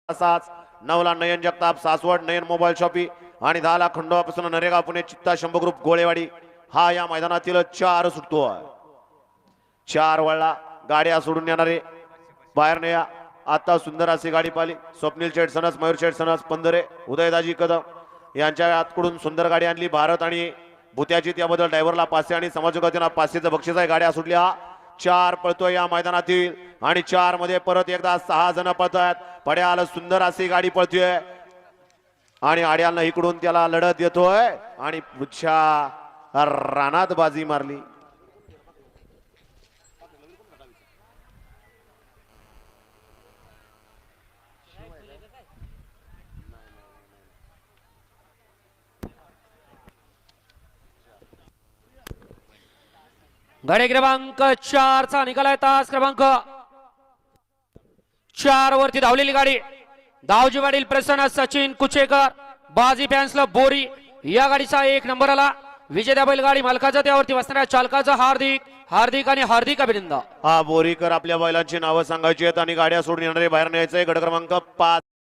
सास 9 ला नयन जगताप सासवड नयन mobile shoppe आणि 10 ला खंडोबापासून नरेगा पुणे चित्ता शंभू ग्रुप गोळेवाडी हा या मैदानातील 4 सुटतो. 4 वळला गाड्या सोडून येणारे बाहेर नाही. आता सुंदर अशी गाडी पाली स्वप्नील शेठसनस मयूर शेठसनस पंधरे उदयदाजी कदम यांच्या हातकडून सुंदर गाडी आणली. भारत आणि भूत्याची त्याबद्दल ड्रायव्हरला पाचशे आणि समाजोगातीला 500चं बक्षीस आहे. गाड्या सुटल्या. 4 पळतोय या मैदानातील आणि 4 मध्ये परत एकदा 6 जण पळतायत. पड्याला सुंदर अशी गाडी पळतोय आणि आड्याला इकडून त्याला लढत देतोय आणि पुढच्या रानात बाजी मारली. गाडी क्रमांक 4 चा निकालाय. तास क्रमांक 4 वरती धावलेली गाडी दावजी वाडील प्रसन्न सचिन कुचेकर बाजी फॅन्सला बोरी या गाडीचा 1 नंबर आला. विजेत्या बैलगाडी मालकाचा त्यावरती बसणाऱ्या चालकाचा हार्दिक हार्दिक आणि हार्दिक अभिनंदन. हा बोरीकर आपल्या बैलांची नावं सांगायची आहेत आणि गाड्या सोडून येणारे बाहेर न्यायचंय. गट क्रमांक 5